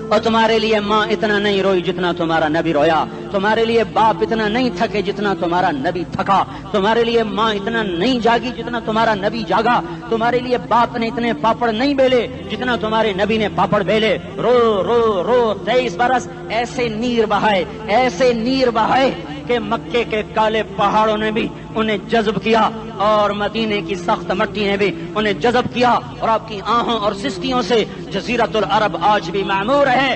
اور تمہارے لیے ماں اتنا نہیں روئی جتنا تمہارا نبی رویا، تمہارے لیے باپ اتنا نہیں تھکے جتنا تمہارا نبی تھکا، تمہارے لیے ماں اتنا نہیں جاگی جتنا تمہارا نبی جاگا، تمہارے لیے باپ نے اتنے پاپڑ نہیں بیلے جتنا تمہارے نبی نے پاپڑ بیلے۔ رو رو رو 23 برس ایسے نیر بہائے کہ مکے کے کالے پہاڑوں نے بھی انہیں جذب کیا اور مدینے کی سخت مٹی نے بھی انہیں جذب کیا، اور آپ کی آہوں اور سستیوں سے جزیرت العرب آج بھی معمور ہے۔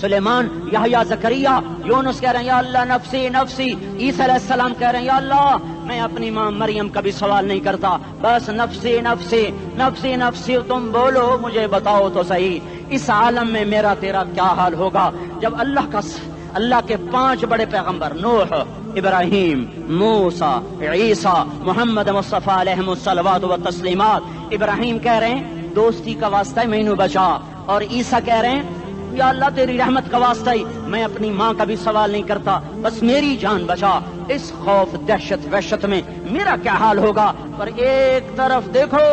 سلیمان، یحییٰ، زکریا، یونس کہہ رہے ہیں یا اللہ نفسی نفسی، عیسیٰ علیہ السلام کہہ رہے ہیں یا اللہ میں اپنی ماں مریم کا بھی سوال نہیں کرتا، بس نفسی نفسی نفسی نفسی، تم بولو مجھے بتاؤ تو صحیح اس عالم میں میرا تیرا کیا حال ہوگا جب اللہ کے 5 بڑے پیغمبر نوح، ابراہیم، موسیٰ، عیسیٰ، محمد مصطفیٰ علیہ الصلوات و تسلیمات، ابراہیم کہہ رہے ہیں دوستی کا واسطہ ہے مینوں بچا، اور عیسیٰ کہہ رہے ہیں یا اللہ تیری رحمت کا واسطہ ہی میں اپنی ماں کا بھی سوال نہیں کرتا، بس میری جان بچا۔ اس خوف دہشت وحشت میں میرا کیا حال ہوگا؟ پر ایک طرف دیکھو،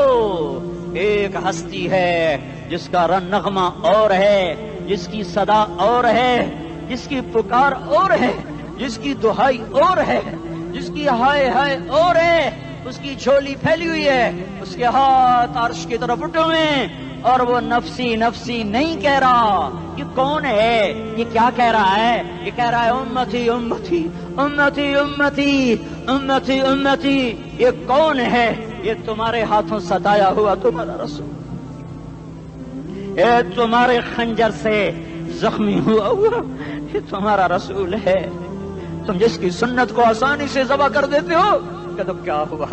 ایک ہستی ہے جس کا نغمہ اور ہے، جس کی صدا اور ہے، جس کی پکار اور ہے، جس کی دہائی اور ہے، جس کی ہائے ہائے اور ہے، اس کی جھولی پھیلی ہوئی ہے، اس کے ہاتھ عرش کی طرف اٹھے ہوئے ہیں، اور وہ نفسی نفسی نہیں کہہ رہا۔ یہ کون ہے؟ یہ کیا کہہ رہا ہے؟ یہ کہہ رہا ہے امتی امتی امتی امتی امتی امتی۔ یہ کون ہے؟ یہ تمہارے ہاتھوں ستایا ہوا تمہارا رسول، یہ تمہارے خنجر سے زخمی ہوا یہ تمہارا رسول ہے۔ تم جس کی سنت کو آسانی سے ذبح کر دیتے ہو کہ تو کیا ہوا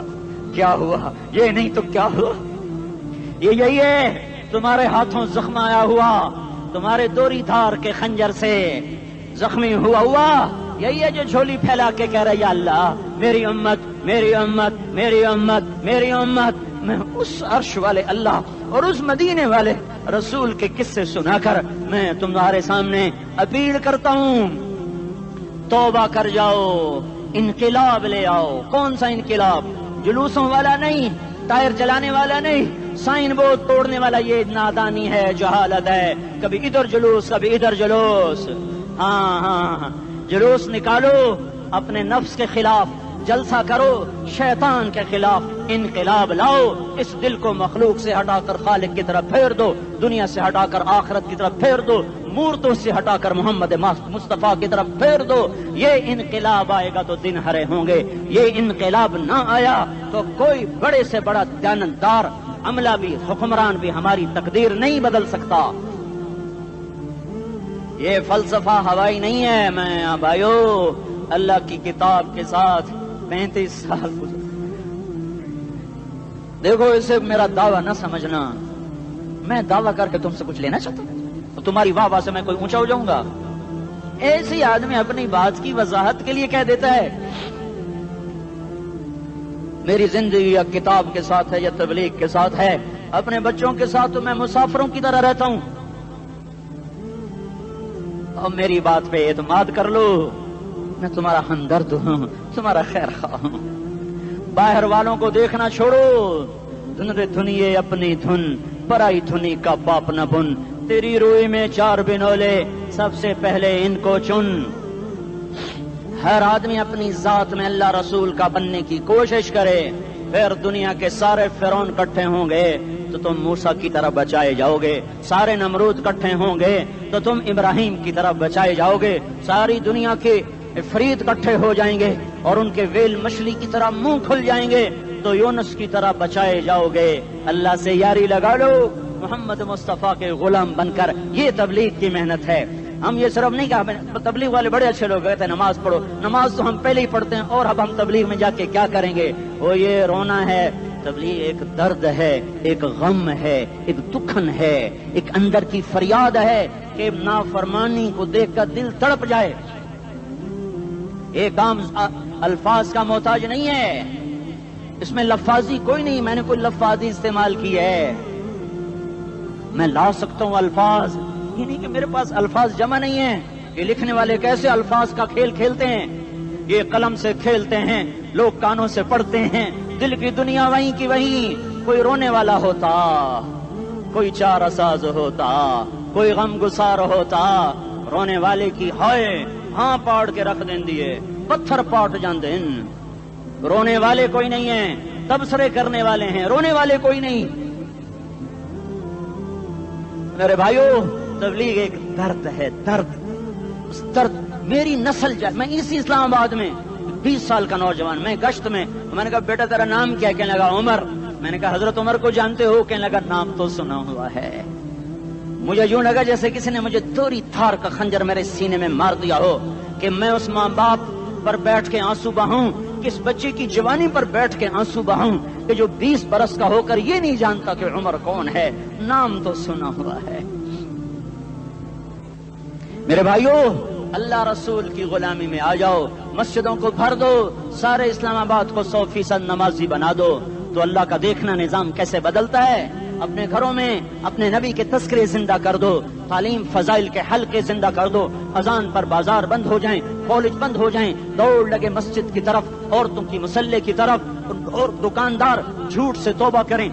کیا ہوا، یہ نہیں تو کیا ہوا؟ یہ یہی ہے تمہارے ہاتھوں زخم آیا ہوا، تمہارے دوری دھار کے خنجر سے زخمی ہوا یہی ہے جو جھولی پھیلا کے کہہ رہا ہے یا اللہ میری امت میری امت میری امت میری امت۔ میں اس عرش والے اللہ اور اس مدینے والے رسول کے قصے سنا کر میں تمہارے سامنے اپیل کرتا ہوں، توبہ کر جاؤ، انقلاب لے آؤ۔ کون سا انقلاب؟ جلوسوں والا نہیں، ٹائر چلانے والا نہیں، سائن بورڈ توڑنے والا، یہ نادانی ہے، جہالت ہے، کبھی ادھر جلوس کبھی ادھر جلوس۔ ہاں جلوس نکالو، اپنے نفس کے خلاف جلسہ کرو، شیطان کے خلاف انقلاب لاؤ، اس دل کو مخلوق سے ہٹا کر خالق کی طرف پھیر دو، دنیا سے ہٹا کر آخرت کی طرف پھیر دو، مورتوں سے ہٹا کر محمد مصطفیٰ کی طرف پھیر دو۔ یہ انقلاب آئے گا تو دن ہرے ہوں گے، یہ انقلاب نہ آیا تو کوئی بڑے سے بڑا دیانتدار عملہ بھی حکمران بھی ہماری تقدیر نہیں بدل سکتا۔ یہ فلسفہ ہوائی نہیں ہے۔ میں بھائیو اللہ کی کتاب کے ساتھ 35 سال گزر، دیکھو اسے میرا دعویٰ نہ سمجھنا، میں دعویٰ کر کے تم سے کچھ لینا چاہتا ہوں تو تمہاری واہ واہ سے میں کوئی اونچا ہو جاؤں گا؟ ایسے آدمی اپنی بات کی وضاحت کے لیے کہہ دیتا ہے میری زندگی یا کتاب کے ساتھ ہے یا تبلیغ کے ساتھ ہے، اپنے بچوں کے ساتھ تو میں مسافروں کی طرح رہتا ہوں، اور میری بات پہ اعتماد کر لو، میں تمہارا ہمدرد ہوں، تمہارا خیر خواہ ہوں۔ باہر والوں کو دیکھنا چھوڑو، دھنیے اپنی دھن، پرائی دھنی کا باپ نہ بن، تیری روئی میں 4 بنولے، سب سے پہلے ان کو چن۔ ہر آدمی اپنی ذات میں اللہ رسول کا بننے کی کوشش کرے، پھر دنیا کے سارے فرعون اکٹھے ہوں گے تو تم موسیٰ کی طرح بچائے جاؤ گے، سارے نمرود اکٹھے ہوں گے تو تم ابراہیم کی طرح بچائے جاؤ گے، ساری دنیا کے افریت اکٹھے ہو جائیں گے اور ان کے ویل مچھلی کی طرح منہ کھل جائیں گے تو یونس کی طرح بچائے جاؤ گے۔ اللہ سے یاری لگا لو، محمد مصطفیٰ کے غلام بن کر، یہ تبلیغ کی محنت ہے۔ ہم یہ صرف نہیں کہا، تبلیغ والے بڑے اچھے لوگ کہتے ہیں نماز پڑھو، نماز تو ہم پہلے ہی پڑھتے ہیں، اور اب ہم تبلیغ میں جا کے کیا کریں گے؟ وہ یہ رونا ہے، تبلیغ ایک درد ہے، ایک غم ہے، ایک دکھن ہے، ایک اندر کی فریاد ہے کہ نافرمانی کو دیکھ کر دل تڑپ جائے۔ ایک عام الفاظ کا محتاج نہیں ہے، اس میں لفاظی کوئی نہیں، میں نے کوئی لفاظی استعمال کی ہے، میں لا سکتا ہوں الفاظ، یہ نہیں کہ میرے پاس الفاظ جمع نہیں ہیں۔ یہ لکھنے والے کیسے الفاظ کا کھیل کھیلتے ہیں، یہ قلم سے کھیلتے ہیں، لوگ کانوں سے پڑھتے ہیں، دل کی دنیا وہیں کی وہیں، کوئی رونے والا ہوتا، کوئی چارہ ساز ہوتا، کوئی غم گسار ہوتا، رونے والے کی ہائے ہاں پاڑ کے رکھ دیں دیے، پتھر پاٹ جان دیں۔ رونے والے کوئی نہیں ہیں، تبصرے کرنے والے ہیں، رونے والے کوئی نہیں۔ میرے بھائیو تبلیغ ایک درد ہے، درد، اس درد میری نسل جائے۔ میں اسی اسلام آباد میں 20 سال کا نوجوان، میں گشت میں نے کہا بیٹا تیرا نام کیا؟ کہنے لگا عمر۔ میں نے کہا حضرت عمر کو جانتے ہو؟ کہنے لگا نام تو سنا ہوا ہے۔ مجھے یوں لگا جیسے کسی نے مجھے دوری تھار کا خنجر میرے سینے میں مار دیا ہو کہ میں اس ماں باپ پر بیٹھ کے آنسو بہاؤں، کس بچے کی جوانی پر بیٹھ کے آنسو بہاؤں کہ جو 20 برس کا ہو کر یہ نہیں جانتا کہ عمر کون ہے، نام تو سنا ہوا ہے۔ میرے بھائیوں، اللہ رسول کی غلامی میں آ جاؤ، مسجدوں کو بھر دو، سارے اسلام آباد کو 100% نمازی بنا دو، تو اللہ کا دیکھنا نظام کیسے بدلتا ہے۔ اپنے گھروں میں اپنے نبی کے تذکرے زندہ کر دو، تعلیم فضائل کے حلقے زندہ کر دو، اذان پر بازار بند ہو جائیں، کالج بند ہو جائیں، دوڑ لگے مسجد کی طرف، عورتوں کی مصلے کی طرف، اور دکاندار جھوٹ سے توبہ کریں،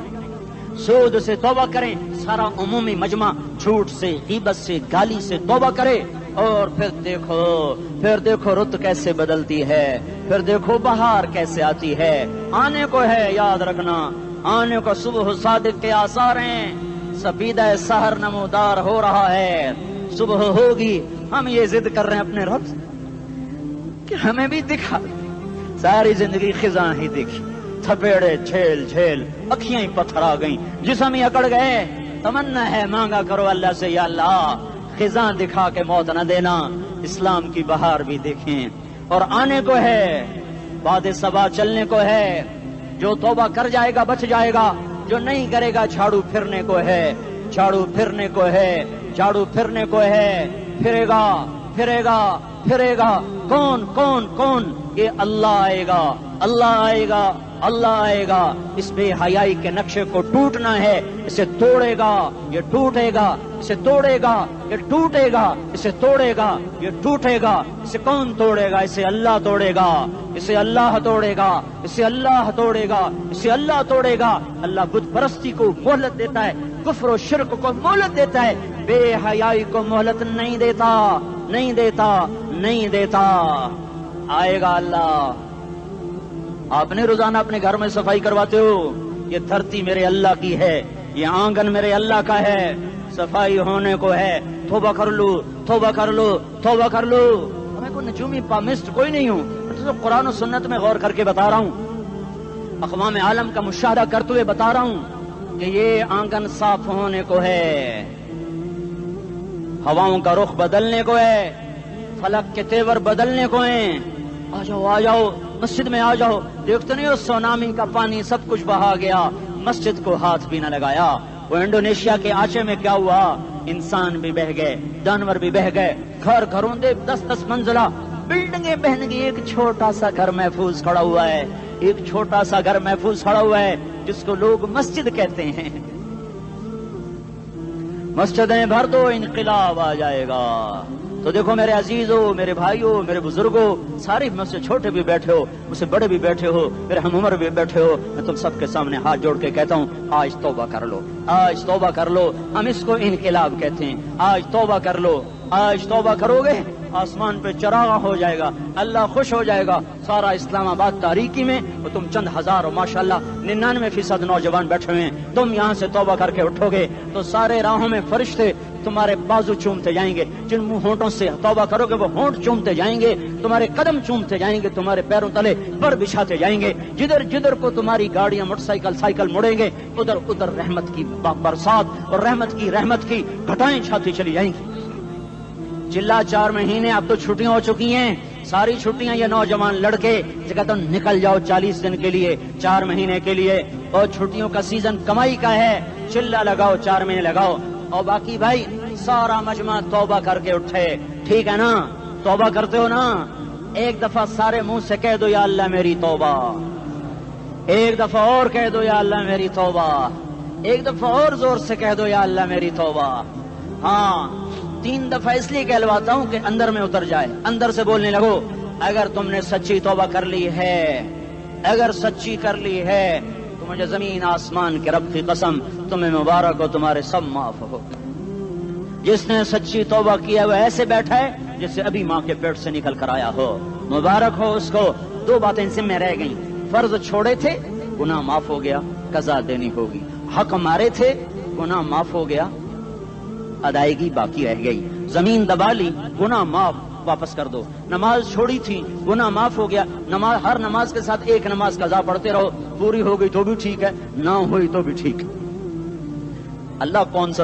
سود سے توبہ کریں، سارا عمومی مجمع جھوٹ سے، غیبت سے، گالی سے توبہ کرے، اور پھر دیکھو رت کیسے بدلتی ہے، پھر دیکھو بہار کیسے آتی ہے۔ آنے کو ہے، یاد رکھنا، آنے کو صبح صادق کے آثار ہیں، سپیدہ سحر نمودار ہو رہا ہے، صبح ہوگی۔ ہم یہ ضد کر رہے ہیں اپنے رب سے کہ ہمیں بھی دکھا، ساری زندگی خزاں ہی دیکھی، تھپیڑے جھیل جھیل، اکھیاں ہی پتھر آ گئیں، جسم ہی اکڑ گئے۔ تمنا ہے مانگا کرو اللہ سے، یا اللہ خزاں دکھا کے موت نہ دینا، اسلام کی بہار بھی دیکھیں۔ اور آنے کو ہے، باد صبا چلنے کو ہے، جو توبہ کر جائے گا بچ جائے گا، جو نہیں کرے گا جھاڑو پھرنے کو ہے، جھاڑو پھرنے کو ہے، جھاڑو پھرنے کو ہے، پھرے گا پھرے گا پھرے گا۔ کون کون کون؟ یہ اللہ آئے گا، اللہ آئے گا، اللہ آئے گا۔ اس بے حیائی کے نقشے کو ٹوٹنا ہے، اسے توڑے گا، یہ ٹوٹے گا، اسے توڑے گا، یہ ٹوٹے گا، اسے توڑے گا، یہ ٹوٹے گا۔ اسے کون توڑے گا؟ اسے اللہ توڑے گا، اسے اللہ توڑے گا، اسے اللہ توڑے گا، اسے اللہ توڑے گا۔ اللہ بت پرستی کو مہلت دیتا ہے، کفر و شرک کو مہلت دیتا ہے، بے حیائی کو مہلت نہیں دیتا، نہیں دیتا، نہیں دیتا۔ آئے گا اللہ۔ آپ نے روزانہ اپنے گھر میں صفائی کرواتے ہو، یہ دھرتی میرے اللہ کی ہے، یہ آنگن میرے اللہ کا ہے، صفائی ہونے کو ہے، توبہ کر لو، توبہ کر لو، توبہ کر لو۔ میں کوئی نجومی پامسٹ کوئی نہیں ہوں، میں تو قرآن و سنت میں غور کر کے بتا رہا ہوں، اقوام عالم کا مشاہدہ کرتے ہوئے بتا رہا ہوں کہ یہ آنگن صاف ہونے کو ہے، ہواؤں کا رخ بدلنے کو ہے، فلک کے تیور بدلنے کو ہیں۔ آ جاؤ آ جاؤ، مسجد میں آ جاؤ۔ دیکھتے نہیں ہو سونامی کا پانی سب کچھ بہا گیا، مسجد کو ہاتھ بھی نہ لگایا۔ وہ انڈونیشیا کے آچے میں کیا ہوا؟ انسان بھی بہ گئے، جانور بھی بہ گئے، گھر گھروں دے 10-10 منزلہ بلڈنگیں بہن گئی، ایک چھوٹا سا گھر محفوظ کھڑا ہوا ہے، ایک چھوٹا سا گھر محفوظ کھڑا ہوا ہے جس کو لوگ مسجد کہتے ہیں۔ مسجدیں بھر دو، انقلاب آ جائے گا۔ تو دیکھو میرے عزیزوں، میرے بھائیوں، میرے بزرگوں، سارے مجھ سے چھوٹے بھی بیٹھے ہو، مجھ سے بڑے بھی بیٹھے ہو، میرے ہم عمر بھی بیٹھے ہو، میں تم سب کے سامنے ہاتھ جوڑ کے کہتا ہوں، آج توبہ کر لو، آج توبہ کر لو۔ ہم اس کو انقلاب کہتے ہیں۔ آج توبہ کر لو، آج توبہ کرو گے، آسمان پہ چراغاں ہو جائے گا، اللہ خوش ہو جائے گا۔ سارا اسلام آباد تاریکی میں اور تم چند ہزار، اور ماشاءاللہ 99% نوجوان بیٹھے ہوئے ہیں، تم یہاں سے توبہ کر کے اٹھو گے تو سارے راہوں میں فرشتے تمہارے بازو چومتے جائیں گے، جن منہ ہونٹوں سے توبہ کرو گے وہ ہونٹ چومتے جائیں گے، تمہارے قدم چومتے جائیں گے، تمہارے پیروں تلے پر بچھاتے جائیں گے، جدھر جدھر کو تمہاری گاڑیاں موٹر سائیکل سائیکل مڑیں گے، ادھر ادھر رحمت کی برسات اور رحمت کی گھٹائیں چھاتی چلی جائیں گی۔ چلا 4 مہینے، اب تو چھٹیاں ہو چکی ہیں، ساری چھٹیاں یہ نوجوان لڑکے جگہ تو نکل جاؤ 40 دن کے لیے، 4 مہینے کے لیے، اور چھٹیوں کا سیزن کمائی کا ہے، چلا لگاؤ، 4 مہینے لگاؤ، اور باقی بھائی سارا مجمع توبہ کر کے اٹھے، ٹھیک ہے نا؟ توبہ کرتے ہو نا؟ ایک دفعہ سارے منہ سے کہہ دو، یا اللہ میری توبہ، ایک دفعہ اور کہہ دو، یا اللہ میری توبہ، ایک دفعہ اور زور سے کہہ دو، یا اللہ میری توبہ۔ ہاں 3 دفعہ اس لیے کہلواتا ہوں کہ اندر میں اتر جائے، اندر سے بولنے لگو۔ اگر تم نے سچی توبہ کر لی ہے، اگر سچی کر لی ہے تو مجھے زمین آسمان کے رب کی قسم تمہیں مبارک ہو، تمہارے سب معاف ہو۔ جس نے سچی توبہ کیا وہ ایسے بیٹھا ہے جس سے ابھی ماں کے پیٹ سے نکل کر آیا ہو، مبارک ہو اس کو۔ 2 باتیں ذمہ رہ گئیں، فرض چھوڑے تھے، گناہ معاف ہو گیا، قضا دینی ہوگی، حق مارے تھے، گناہ معاف ہو گیا، ادائیگی باقی رہ گئی، زمین دبا لی، گناہ معاف، واپس کر دو، نماز چھوڑی تھی، گناہ معاف ہو گیا، نماز ہر نماز کے ساتھ ایک نماز قضا پڑھتے رہو، پوری ہو گئی تو بھی ٹھیک ہے، نہ ہوئی تو بھی ٹھیک ہے۔ اللہ کون سا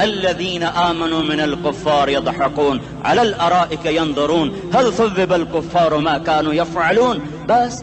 الذين آمنوا من الكفار يضحكون على الأرائك ينظرون هل ثوب الكفار ما كانوا يفعلون. بس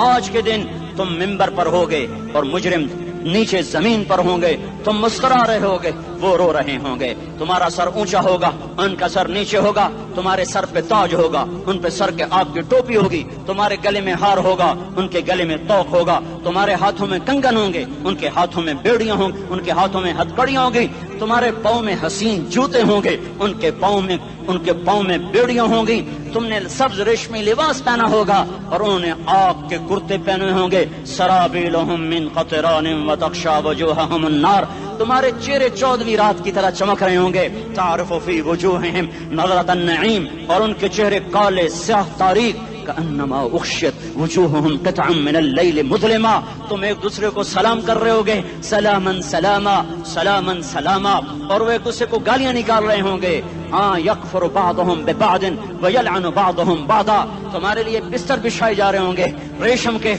آج کے دن تم منبر پر ہوگے اور مجرم نیچے زمین پر ہوں گے، تم مسکرا رہے ہوگے، وہ رو رہے ہوں گے. تمہارا سر اونچا ہوگا، ان کا سر نیچے ہوگا. تمہارے سر پہ تاج ہوگا، ان پہ سر کے آگ کی ٹوپی ہوگی. تمہارے گلے میں ہار ہوگا، ان کے گلے میں توق ہوگا. تمہارے ہاتھوں میں کنگن ہوں گے، ان کے ہاتھوں میں بیڑیاں ہوں گی، ان کے ہاتھوں میں ہتھکڑیاں ہوں گی. تمہارے پاؤں میں حسین جوتے ہوں گے، ان کے پاؤں میں بیڑیاں ہوں گی. تم نے سبز ریشمی لباس پہنا ہوگا اور انہوں نے آگ کے کرتے پہنے ہوں گے. سرابیلہم من قطران وتغشا وجوہہم النار. تمہارے چہرے 14ویں رات کی طرح چمک رہے ہوں گے. تعرف فی وجوہہم نظرۃ النعیم، اور ان کے چہرے کالے سیاہ تاریک. کأنما اغشیت وجوہہم قطعا من اللیل مظلما. تم ایک دوسرے کو سلام کر رہے ہوگے، سلامن سلاما سلامن سلاما، اور وہ ایک دوسرے کو گالیاں نکال رہے ہوں گے. ہاں یکفر بعضهم ببعض ویلعن بعضهم بعضا. تمہارے لیے بستر بچھائے جا رہے ہوں گے ریشم کے.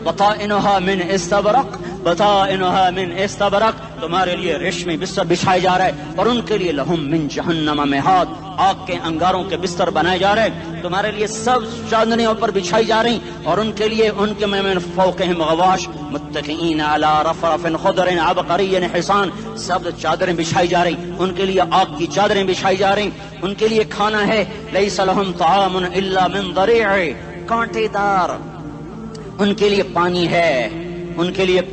بطائنها من استبرق. تمہارے لیے ریشمی بستر بچھائے جا رہے، اور ان کے لیے لہم من جہنم مہاد، آگ کے انگاروں کے بستر بنائے جا رہے. تمہارے لیے سب چاندنیوں پر بچھائی جا رہی، اور ان کے لیے ان کے من فوقہم غواش متکئین علی رفرف خضر عبقری حصان. سب چادریں بچھائی جا رہی، ان کے لیے آگ کی چادریں بچھائی جا رہی. ان کے لیے کھانا ہے لیس لہم طعام الا من ضریع، کانٹے دار. ان کے لیے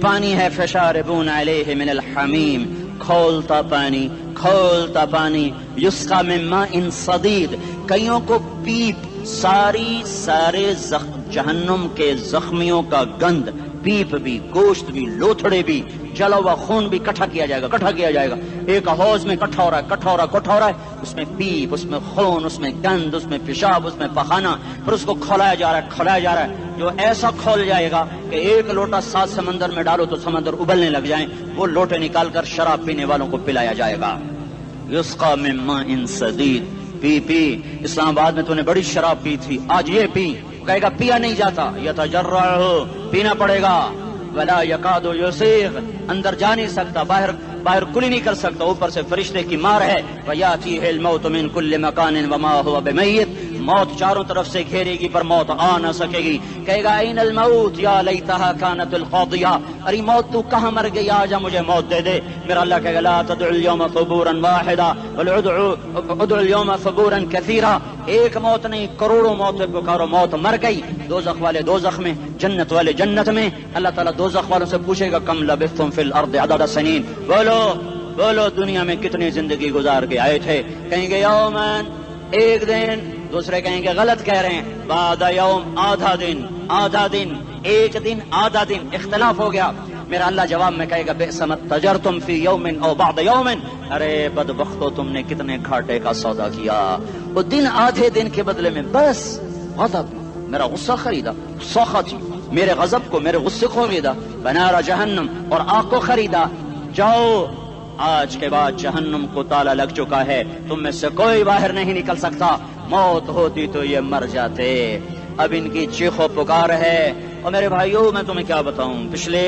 پانی ہے، فشاربون علیہ من الحمیم، کھولتا پانی. یسقا من ماء صدید، کئیوں کو پیپ، سارے جہنم کے زخمیوں کا گند، پیپ بھی، گوشت بھی، لوتھڑے بھی، جلا ہوا خون بھی کٹھا کیا جائے گا. ایک حوض میں کٹھا ہو رہا ہے، اس میں پیپ، اس میں خون، اس میں گند، اس میں پیشاب، اس میں پخانہ، پھر اس کو کھولایا جا رہا ہے. جو ایسا کھول جائے گا کہ ایک لوٹا 7 سمندر میں ڈالو تو سمندر ابلنے لگ جائیں، وہ لوٹے نکال کر شراب پینے والوں کو پلایا جائے گا. یسقا من ماء صدید. پی اسلام آباد میں تو نے بڑی شراب پی تھی، آج یہ پی. کہے گا پیا نہیں جاتا، یتجرعہ، پینا پڑے گا. ولا یکاد یسیغ، اندر جا نہیں سکتا، باہر کلی نہیں کر سکتا، اوپر سے فرشتے کی مار ہے. ویاتیہ الموت من کل مکان وما هو بمیت، موت چاروں طرف سے گھیرے گی پر موت آ نہ سکے گی. کہے گا این الموت یا لیتہا کانت القاضیہ، ارے موت تو کہاں مر گئی، آجا مجھے موت دے دے. میرا اللہ کہے گا لا تدعو اليوم ثبورا واحدا بل ادعو اليوم ثبورا کثیرا. ایک موت نہیں، کروڑوں موتیں پکارو. موت مر گئی، دوزخ والے دوزخ میں، جنت والے جنت میں. اللہ تعالیٰ دوزخ والوں سے پوچھے گا کم لبثتم فی الارض عدد سنین، بولو دنیا میں کتنی زندگی گزار کے آئے تھے. کہیں گے یومن، ایک دن. دوسرے کہیں گے غلط کہہ رہے ہیں، بعد یوم، آدھا دن، ایک دن، آدھا دن. اختلاف ہو گیا. میرا اللہ جواب میں کہے گا بئس ما تجرتم فی یوم او بعد یوم، ارے بدبختو تم نے کتنے گھاٹے کا سودا کیا. وہ دن، آدھے دن کے بدلے میں بس غضب، میرا غصہ خریدا، سخط، میرے غضب کو، میرے غصے کو خریدا. بنار جہنم، اور آگ کو خریدا. جاؤ، آج کے بعد جہنم کو تالا لگ چکا ہے، تم میں سے کوئی باہر نہیں نکل سکتا. موت ہوتی تو یہ مر جاتے. اب ان کی چیخ و پکار ہے. اور میرے بھائیوں، میں تمہیں کیا بتاؤں، پچھلے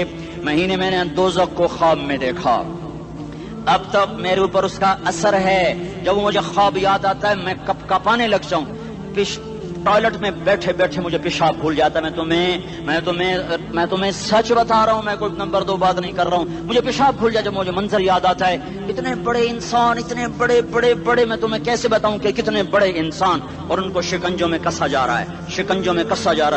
مہینے میں نے دوزخ کو خواب میں دیکھا. اب تک میرے اوپر اس کا اثر ہے. جب مجھے خواب یاد آتا ہے میں کپ کپانے لگ جاؤں. ٹوائلٹ میں بیٹھے بیٹھے مجھے پیشاب بھول جاتا ہے. میں تمہیں سچ بتا رہا ہوں، میں کوئی نمبر 2 بات نہیں کر رہا ہوں. مجھے پیشاب بھول جائے جب مجھے منظر یاد آتا ہے. اتنے بڑے انسان، اتنے بڑے میں تمہیں کیسے بتاؤں کہ کتنے بڑے انسان، اور ان کو شکنجوں میں کسا جا رہا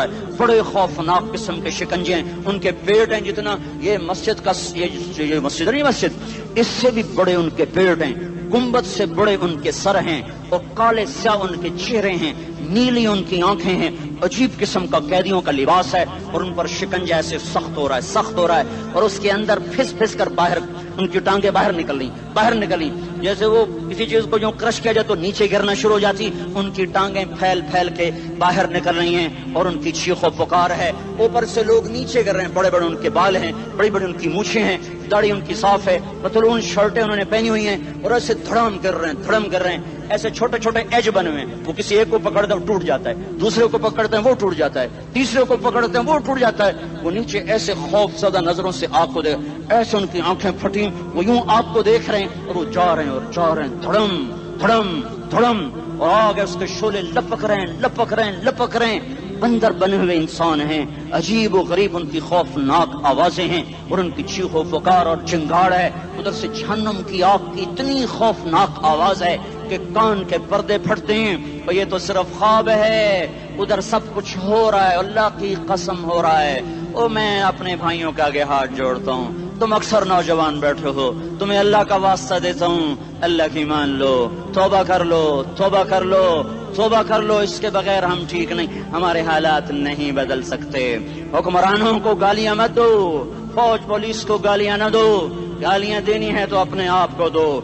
ہے. بڑے خوفناک قسم کے شکنجے ہیں. ان کے پیٹ ہیں جتنا یہ مسجد کا، یہ مسجد نہیں، مسجد اس سے بھی بڑے ان کے پیٹ ہیں. گنبد سے بڑے ان کے سر ہیں، اور کالے سیاہ ان کے چہرے ہیں. نیلی ان کی آنکھیں ہیں، عجیب قسم کا قیدیوں کا لباس ہے، اور ان پر شکنجہ ایسے سخت ہو رہا ہے، اور اس کے اندر پھس پھس کر باہر ان کی ٹانگیں باہر نکلی، جیسے وہ کسی چیز کو جو کرش کیا جائے تو نیچے گرنا شروع ہو جاتی، ان کی ٹانگیں پھیل پھیل کے باہر نکل رہی ہیں، اور ان کی چیخ و پکار ہے، اوپر سے لوگ نیچے گر رہے ہیں، بڑے بڑے ان کے بال ہیں، بڑی بڑی ان کی مونچھیں ہیں، داڑھی ان کی صاف ہے، پتلون شرٹیں انہوں نے پہنی ہوئی ہیں، اور ایسے دھڑم گر رہے ہیں، ایسے چھوٹے چھوٹے ایج بنے ہوئے ہیں، وہ کسی ایک کو پکڑتے ہیں وہ ٹوٹ جاتا ہے، دوسرے کو پکڑتے ہیں وہ ٹوٹ جاتا ہے، تیسرے کو پکڑتے ہیں وہ ٹوٹ جاتا ہے، وہ نیچے ایسے خوف زدہ نظروں سے آپ کو دیکھ، ایسے ان کی آنکھیں پھٹی، وہ یوں آپ کو دیکھ رہے ہیں، اور وہ جا رہے ہیں دھڑم دھڑم دھڑم، اور آگے اس کے شعلے لپک رہے ہیں، بندر بنے ہوئے انسان ہیں، عجیب و غریب ان کی خوفناک آوازیں ہیں، اور ان کی چیخ و پکار اور چنگاڑ ہے، ادھر سے جہنم کی آگ کی اتنی خوفناک آواز ہے کہ کان کے پردے پھٹتے ہیں، اور یہ تو صرف خواب ہے، ادھر سب کچھ ہو رہا ہے، اللہ کی قسم ہو رہا ہے۔ او میں اپنے بھائیوں کے آگے ہاتھ جوڑتا ہوں، تم اکثر نوجوان بیٹھے ہو، تمہیں اللہ کا واسطہ دیتا ہوں، اللہ کی مان لو، توبہ کر لو، اس کے بغیر ہم ٹھیک نہیں، ہمارے حالات نہیں بدل سکتے۔ حکمرانوں کو گالیاں مت دو، فوج پولیس کو گالیاں نہ دو، گالیاں دینی ہے تو اپنے آپ کو دو۔